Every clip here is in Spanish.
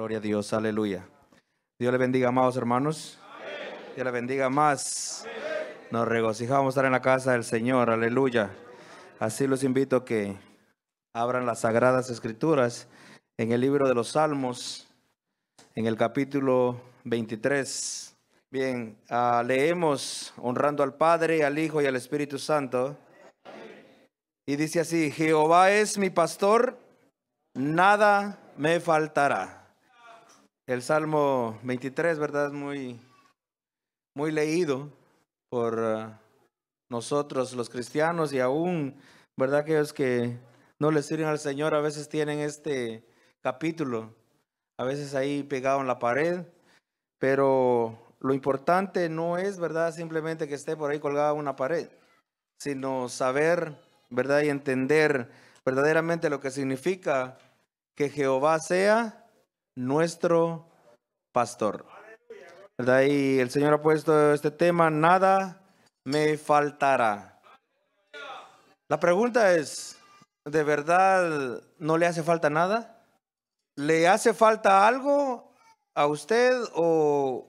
Gloria a Dios, aleluya. Dios le bendiga, amados hermanos. Amén. Dios le bendiga más. Amén. Nos regocijamos estar en la casa del Señor, aleluya. Así los invito a que abran las Sagradas Escrituras en el libro de los Salmos, en el capítulo 23. Bien, leemos honrando al Padre, al Hijo y al Espíritu Santo. Y dice así: Jehová es mi pastor, nada me faltará. El Salmo 23, ¿verdad? Es muy leído por nosotros los cristianos, y aún, ¿verdad? Aquellos que no le sirven al Señor a veces tienen este capítulo, a veces ahí pegado en la pared. Pero lo importante no es, ¿verdad?, simplemente que esté por ahí colgado en una pared, sino saber, ¿verdad?, y entender verdaderamente lo que significa que Jehová sea nuestro pastor, ¿verdad? Y el Señor ha puesto este tema: nada me faltará. La pregunta es, ¿de verdad no le hace falta nada? ¿Le hace falta algo a usted, o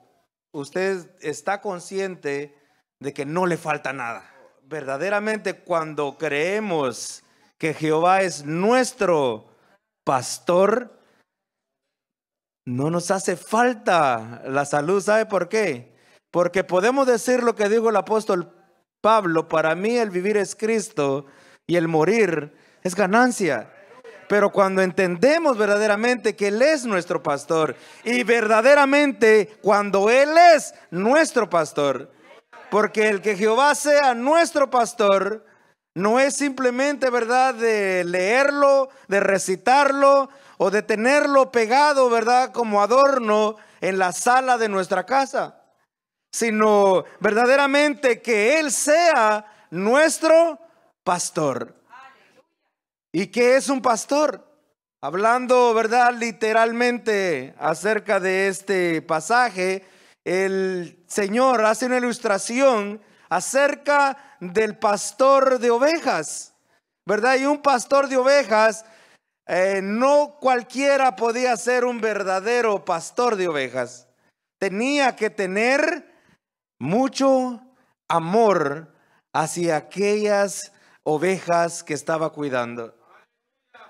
usted está consciente de que no le falta nada? Verdaderamente, cuando creemos que Jehová es nuestro pastor, no nos hace falta la salud. ¿Sabe por qué? Porque podemos decir lo que dijo el apóstol Pablo: para mí el vivir es Cristo y el morir es ganancia. Pero cuando entendemos verdaderamente que Él es nuestro pastor, y verdaderamente cuando Él es nuestro pastor, porque el que Jehová sea nuestro pastor no es simplemente, ¿verdad?, de leerlo, de recitarlo o de tenerlo pegado, ¿verdad?, como adorno en la sala de nuestra casa, sino verdaderamente que Él sea nuestro pastor. ¿Y qué es un pastor? Hablando, ¿verdad?, literalmente acerca de este pasaje, el Señor hace una ilustración acerca del pastor de ovejas, ¿verdad? Y un pastor de ovejas, no cualquiera podía ser un verdadero pastor de ovejas. Tenía que tener mucho amor hacia aquellas ovejas que estaba cuidando.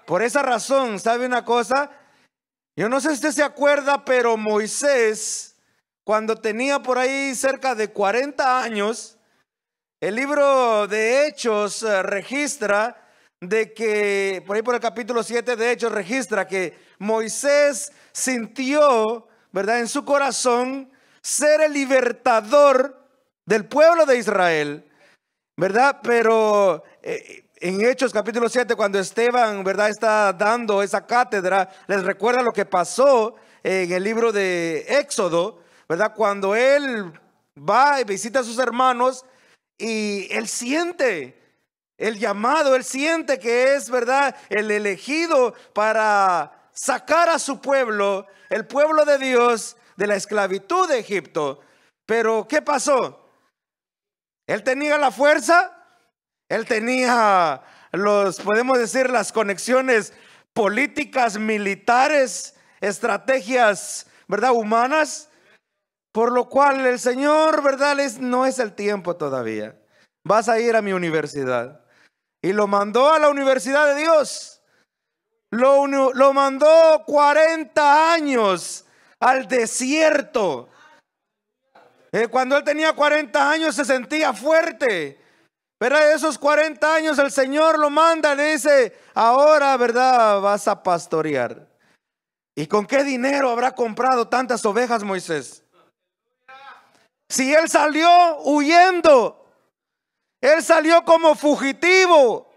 Por esa razón, ¿sabe una cosa? Yo no sé si usted se acuerda, pero Moisés, cuando tenía por ahí cerca de 40 años, el libro de Hechos registra de que, por ahí por el capítulo 7 de Hechos registra que Moisés sintió, ¿verdad?, en su corazón ser el libertador del pueblo de Israel, ¿verdad? Pero en Hechos capítulo 7, cuando Esteban, ¿verdad?, está dando esa cátedra, les recuerda lo que pasó en el libro de Éxodo, ¿verdad? Cuando él va y visita a sus hermanos, y él siente el llamado, él siente que es, ¿verdad?, el elegido para sacar a su pueblo, el pueblo de Dios, de la esclavitud de Egipto. Pero ¿qué pasó? Él tenía la fuerza, él tenía podemos decir, las conexiones políticas, militares, estrategias, ¿verdad?, humanas, por lo cual el Señor, ¿verdad?, no es el tiempo todavía. Vas a ir a mi universidad. Y lo mandó a la universidad de Dios. Lo mandó 40 años al desierto. Cuando él tenía 40 años se sentía fuerte, pero a esos 40 años el Señor lo manda, le dice: ahora, ¿verdad?, vas a pastorear. ¿Y con qué dinero habrá comprado tantas ovejas Moisés? Si él salió huyendo, él salió como fugitivo,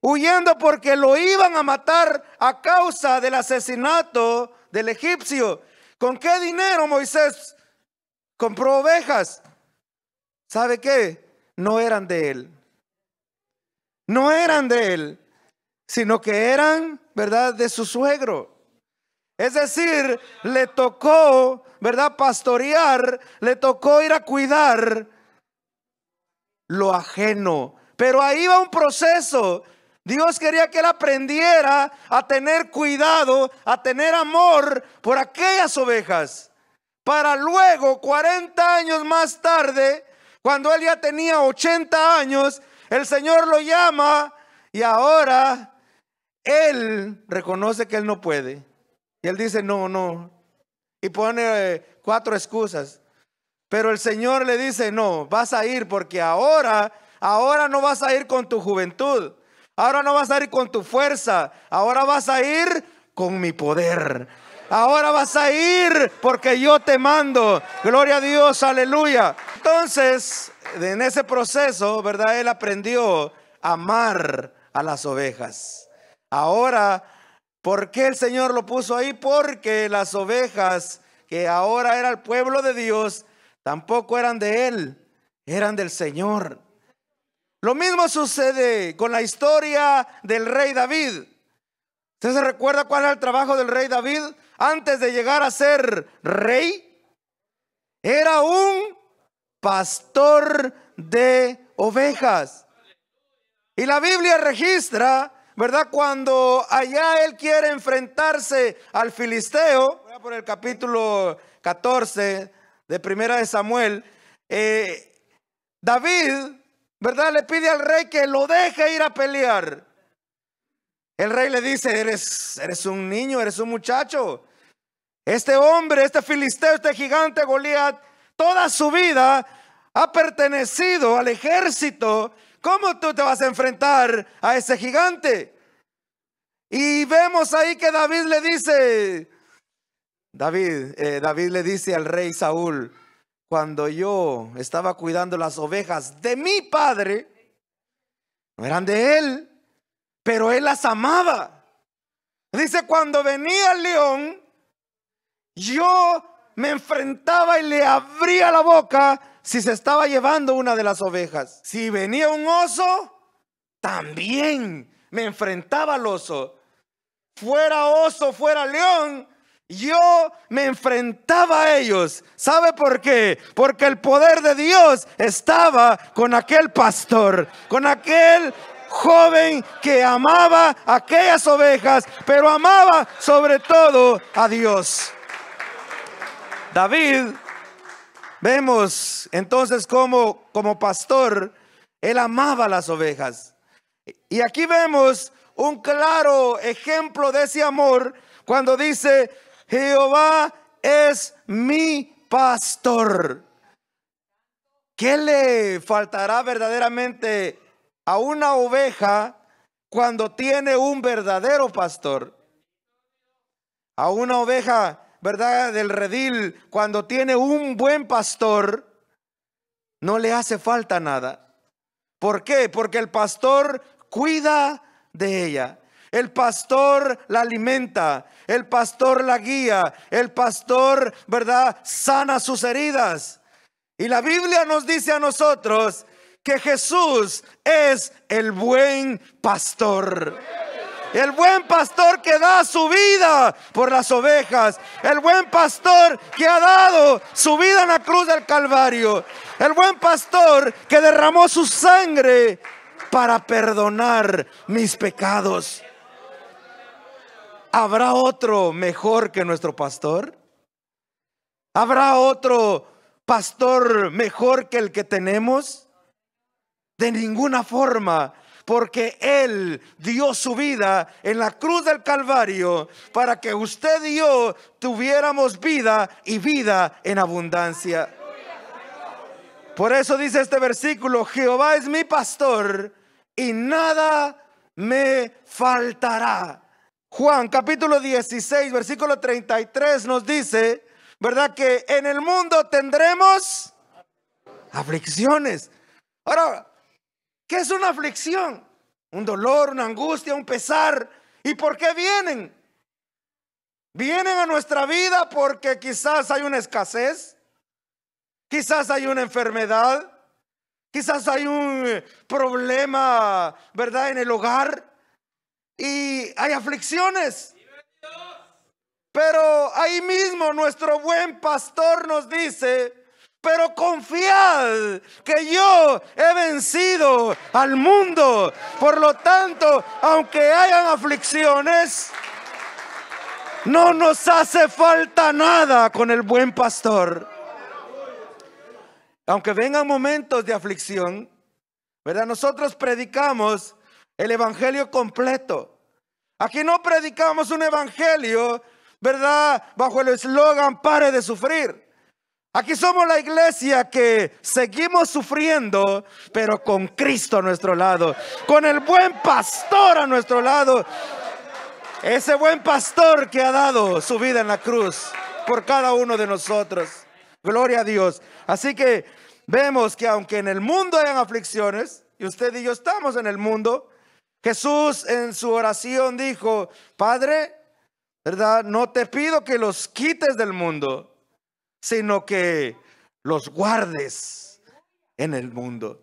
huyendo porque lo iban a matar a causa del asesinato del egipcio. ¿Con qué dinero Moisés compró ovejas? ¿Sabe qué? No eran de él. No eran de él, sino que eran, ¿verdad?, de su suegro. Es decir, le tocó, ¿verdad?, pastorear, le tocó ir a cuidar lo ajeno. Pero ahí va un proceso Dios quería que él aprendiera a tener cuidado, a tener amor por aquellas ovejas. Para luego, 40 años más tarde, cuando él ya tenía 80 años, el Señor lo llama y ahora él reconoce que él no puede. Y él dice, no. Y pone 4 excusas. Pero el Señor le dice, no, vas a ir porque ahora no vas a ir con tu juventud. Ahora no vas a ir con tu fuerza. Ahora vas a ir con mi poder. Ahora vas a ir porque yo te mando. Gloria a Dios, aleluya. Entonces, en ese proceso, ¿verdad? Él aprendió a amar a las ovejas. Ahora, ¿por qué el Señor lo puso ahí? Porque las ovejas que ahora era el pueblo de Dios, tampoco eran de él, eran del Señor. Lo mismo sucede con la historia del rey David. ¿Usted se recuerda cuál era el trabajo del rey David? Antes de llegar a ser rey, era un pastor de ovejas. Y la Biblia registra, ¿verdad? Cuando allá él quiere enfrentarse al filisteo, por el capítulo 14 de Primera de Samuel, David, ¿verdad? Le pide al rey que lo deje ir a pelear. El rey le dice, eres un niño, eres un muchacho. Este hombre, este filisteo, este gigante Goliat, toda su vida ha pertenecido al ejército. ¿Cómo tú te vas a enfrentar a ese gigante? Y vemos ahí que David le dice, David le dice al rey Saúl, cuando yo estaba cuidando las ovejas de mi padre, no eran de él, pero él las amaba. Dice, cuando venía el león, yo me enfrentaba y le abría la boca si se estaba llevando una de las ovejas. Si venía un oso, también me enfrentaba al oso. Fuera oso, fuera león, yo me enfrentaba a ellos. ¿Sabe por qué? Porque el poder de Dios estaba con aquel pastor, con aquel joven que amaba a aquellas ovejas, pero amaba sobre todo a Dios. David, vemos entonces como pastor, él amaba las ovejas. Y aquí vemos un claro ejemplo de ese amor cuando dice, Jehová es mi pastor. ¿Qué le faltará verdaderamente a una oveja cuando tiene un verdadero pastor? A una oveja, ¿verdad?, del redil, cuando tiene un buen pastor, no le hace falta nada. ¿Por qué? Porque el pastor cuida de ella. El pastor la alimenta, el pastor la guía, el pastor, ¿verdad?, sana sus heridas. Y la Biblia nos dice a nosotros que Jesús es el buen pastor. El buen pastor que da su vida por las ovejas. El buen pastor que ha dado su vida en la cruz del Calvario. El buen pastor que derramó su sangre para perdonar mis pecados. ¿Habrá otro mejor que nuestro pastor? ¿Habrá otro pastor mejor que el que tenemos? De ninguna forma, porque Él dio su vida en la cruz del Calvario para que usted y yo tuviéramos vida y vida en abundancia. Por eso dice este versículo, Jehová es mi pastor y nada me faltará. Juan capítulo 16 versículo 33 nos dice, ¿verdad?, que en el mundo tendremos aflicciones. Ahora, ¿qué es una aflicción? Un dolor, una angustia, un pesar. ¿Y por qué vienen? Vienen a nuestra vida porque quizás hay una escasez, quizás hay una enfermedad, quizás hay un problema, ¿verdad?, en el hogar. Y hay aflicciones. Pero ahí mismo nuestro buen pastor nos dice, Pero confiad que yo he vencido al mundo. Por lo tanto, aunque hayan aflicciones, no nos hace falta nada con el buen pastor. Aunque vengan momentos de aflicción, ¿verdad? Nosotros predicamos el evangelio completo. Aquí no predicamos un evangelio, ¿verdad?, bajo el eslogan "pare de sufrir". Aquí somos la iglesia que seguimos sufriendo, pero con Cristo a nuestro lado, con el buen pastor a nuestro lado. Ese buen pastor que ha dado su vida en la cruz por cada uno de nosotros. Gloria a Dios. Así que vemos que aunque en el mundo hayan aflicciones, y usted y yo estamos en el mundo, Jesús en su oración dijo: Padre, ¿verdad?, no te pido que los quites del mundo, sino que los guardes en el mundo.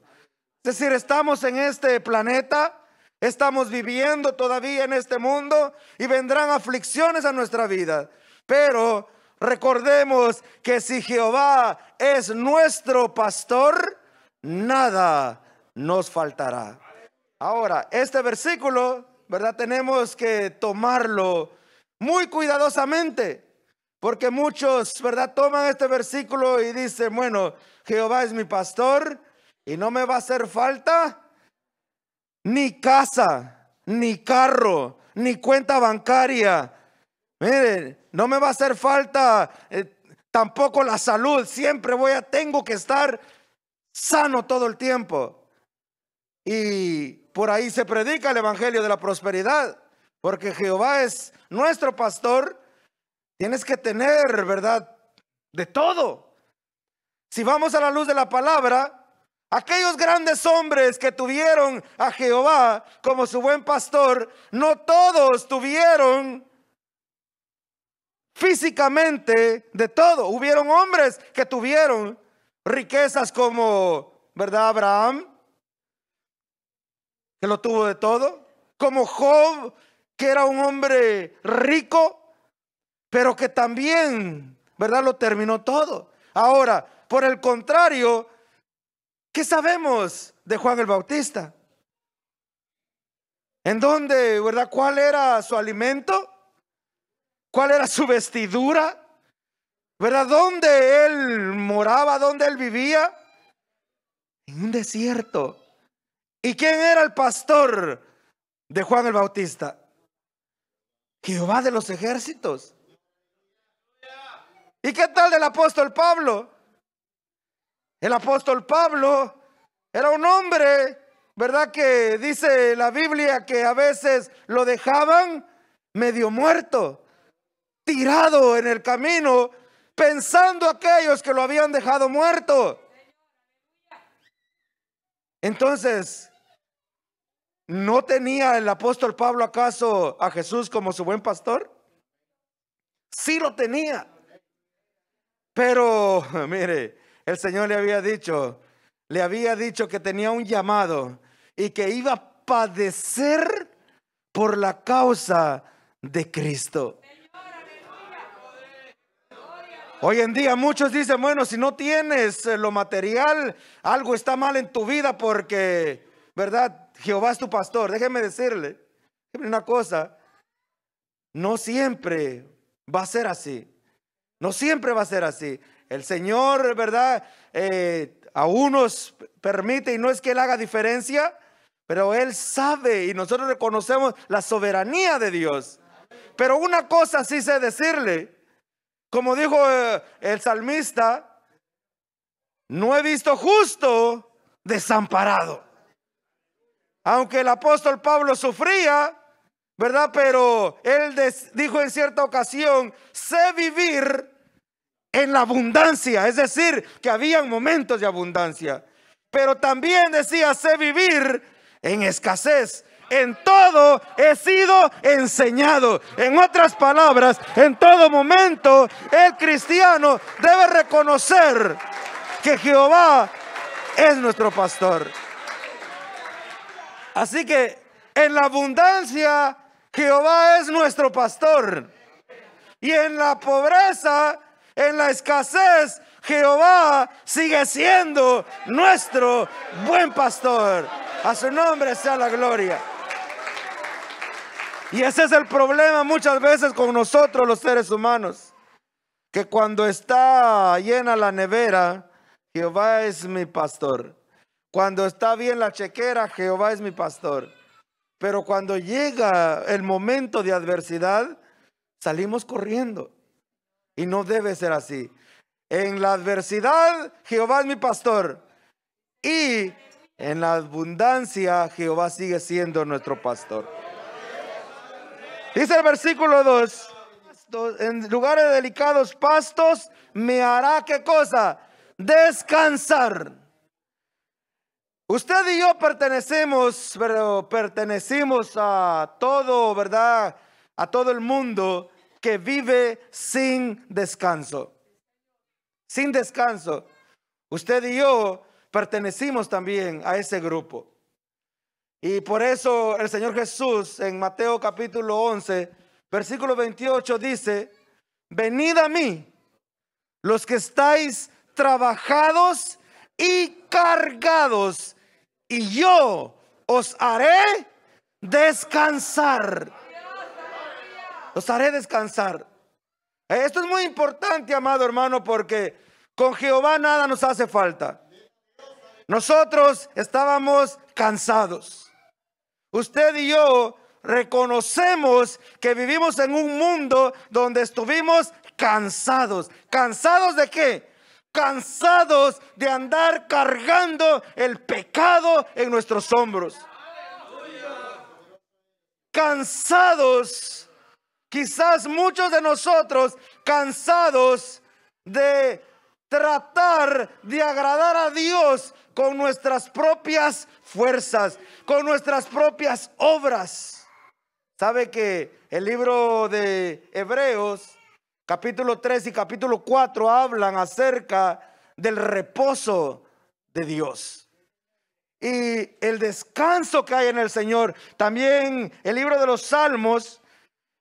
Es decir, estamos en este planeta, estamos viviendo todavía en este mundo y vendrán aflicciones a nuestra vida. Pero recordemos que si Jehová es nuestro pastor, nada nos faltará. Ahora, este versículo, ¿verdad?, tenemos que tomarlo muy cuidadosamente. Porque muchos, ¿verdad?, toman este versículo y dicen: bueno, Jehová es mi pastor y no me va a hacer falta ni casa, ni carro, ni cuenta bancaria. Miren, no me va a hacer falta tampoco la salud. Siempre tengo que estar sano todo el tiempo. Y por ahí se predica el evangelio de la prosperidad. Porque Jehová es nuestro pastor. Tienes que tener, ¿verdad?, de todo. Si vamos a la luz de la palabra, aquellos grandes hombres que tuvieron a Jehová como su buen pastor, no todos tuvieron físicamente de todo. Hubieron hombres que tuvieron riquezas como, ¿verdad?, Abraham, que lo tuvo de todo. Como Job, que era un hombre rico, pero que también, ¿verdad?, lo terminó todo. Ahora, por el contrario, ¿qué sabemos de Juan el Bautista? ¿En dónde, verdad? ¿Cuál era su alimento? ¿Cuál era su vestidura? ¿Verdad? ¿Dónde él moraba? ¿Dónde él vivía? En un desierto. ¿Y quién era el pastor de Juan el Bautista? Jehová de los ejércitos. ¿Y qué tal del apóstol Pablo? El apóstol Pablo era un hombre, ¿verdad?, que dice la Biblia que a veces lo dejaban medio muerto, tirado en el camino, pensando aquellos que lo habían dejado muerto. Entonces, ¿no tenía el apóstol Pablo acaso a Jesús como su buen pastor? Sí lo tenía. Pero, mire, el Señor le había dicho que tenía un llamado y que iba a padecer por la causa de Cristo. Hoy en día muchos dicen: bueno, si no tienes lo material, algo está mal en tu vida porque, ¿verdad?, Jehová es tu pastor. Déjeme decirle una cosa: no siempre va a ser así. No siempre va a ser así. El Señor, ¿verdad?, a unos permite, y no es que Él haga diferencia, pero Él sabe y nosotros reconocemos la soberanía de Dios. Pero una cosa sí sé decirle, como dijo el salmista: no he visto justo desamparado. Aunque el apóstol Pablo sufría, ¿verdad?, pero él dijo en cierta ocasión: sé vivir en la abundancia. Es decir, que habían momentos de abundancia, pero también decía: sé vivir en escasez. En todo he sido enseñado. En otras palabras, en todo momento el cristiano debe reconocer que Jehová es nuestro pastor. Así que en la abundancia Jehová es nuestro pastor, y en la pobreza En la escasez, Jehová sigue siendo nuestro buen pastor. A su nombre sea la gloria. Y ese es el problema muchas veces con nosotros los seres humanos, que cuando está llena la nevera, Jehová es mi pastor. Cuando está bien la chequera, Jehová es mi pastor. Pero cuando llega el momento de adversidad, salimos corriendo. Y no debe ser así. En la adversidad, Jehová es mi pastor. Y en la abundancia, Jehová sigue siendo nuestro pastor. Dice el versículo 2. En lugares de delicados pastos me hará, ¿qué cosa? Descansar. Usted y yo pertenecemos a todo, ¿verdad? A todo el mundo que vive sin descanso. Sin descanso. Usted y yo pertenecimos también a ese grupo. Y por eso el Señor Jesús en Mateo capítulo 11, versículo 28 dice: venid a mí, los que estáis trabajados y cargados, y yo os haré descansar. Os haré descansar. Esto es muy importante, amado hermano, porque con Jehová nada nos hace falta. Nosotros estábamos cansados. Usted y yo reconocemos que vivimos en un mundo donde estuvimos cansados. ¿Cansados de qué? Cansados de andar cargando el pecado en nuestros hombros. Cansados, quizás muchos de nosotros cansados de tratar de agradar a Dios con nuestras propias fuerzas, con nuestras propias obras. ¿Sabe que el libro de Hebreos, capítulo 3 y capítulo 4 hablan acerca del reposo de Dios y el descanso que hay en el Señor? También el libro de los Salmos,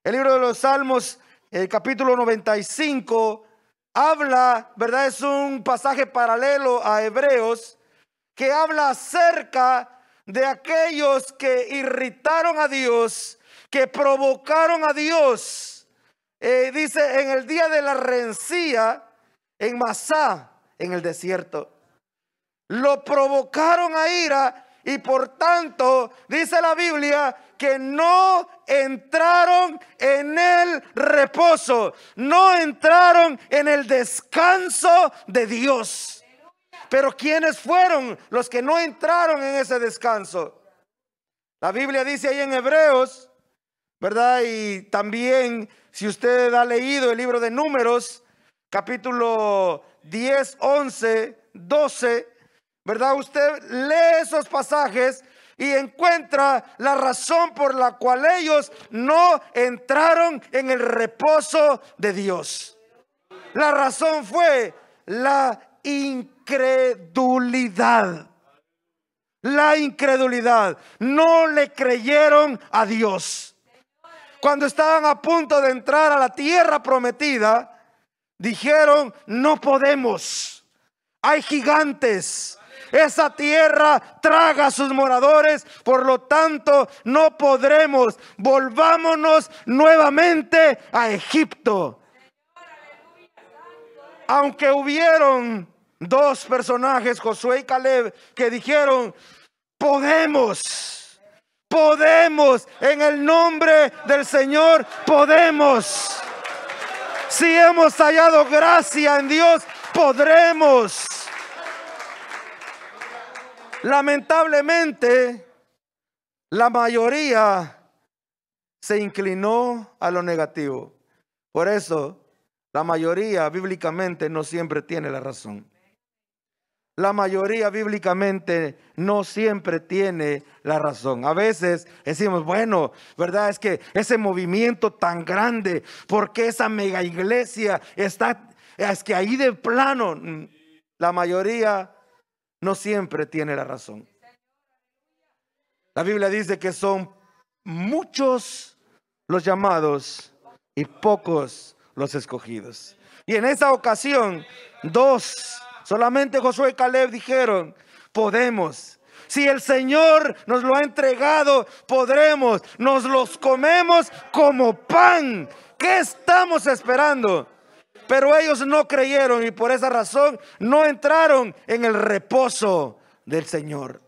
el capítulo 95, habla, ¿verdad? Es un pasaje paralelo a Hebreos que habla acerca de aquellos que irritaron a Dios, que provocaron a Dios. Dice, en el día de la rencilla en Masá, en el desierto, lo provocaron a ira y por tanto dice la Biblia que no entraron en el reposo, no entraron en el descanso de Dios. Pero ¿quiénes fueron los que no entraron en ese descanso? La Biblia dice ahí en Hebreos, ¿verdad? Y también si usted ha leído el libro de Números, capítulo 10, 11, 12, ¿verdad? Usted lee esos pasajes y encuentra la razón por la cual ellos no entraron en el reposo de Dios. La razón fue la incredulidad. La incredulidad. No le creyeron a Dios. Cuando estaban a punto de entrar a la tierra prometida, dijeron: no podemos. Hay gigantes. Esa tierra traga a sus moradores, por lo tanto no podremos. Volvámonos nuevamente a Egipto. Aunque hubieron dos personajes, Josué y Caleb, que dijeron: podemos, en el nombre del Señor podemos. Si hemos hallado gracia en Dios, podremos. Lamentablemente, la mayoría se inclinó a lo negativo. Por eso, la mayoría bíblicamente no siempre tiene la razón. La mayoría bíblicamente no siempre tiene la razón. A veces decimos: bueno, ¿verdad? Es que ese movimiento tan grande, ¿por qué esa mega iglesia está? Es que ahí de plano, la mayoría no siempre tiene la razón. La Biblia dice que son muchos los llamados y pocos los escogidos. Y en esa ocasión, solamente Josué y Caleb dijeron: podemos. Si el Señor nos lo ha entregado, podremos. Nos los comemos como pan. ¿Qué estamos esperando? Pero ellos no creyeron y por esa razón no entraron en el reposo del Señor.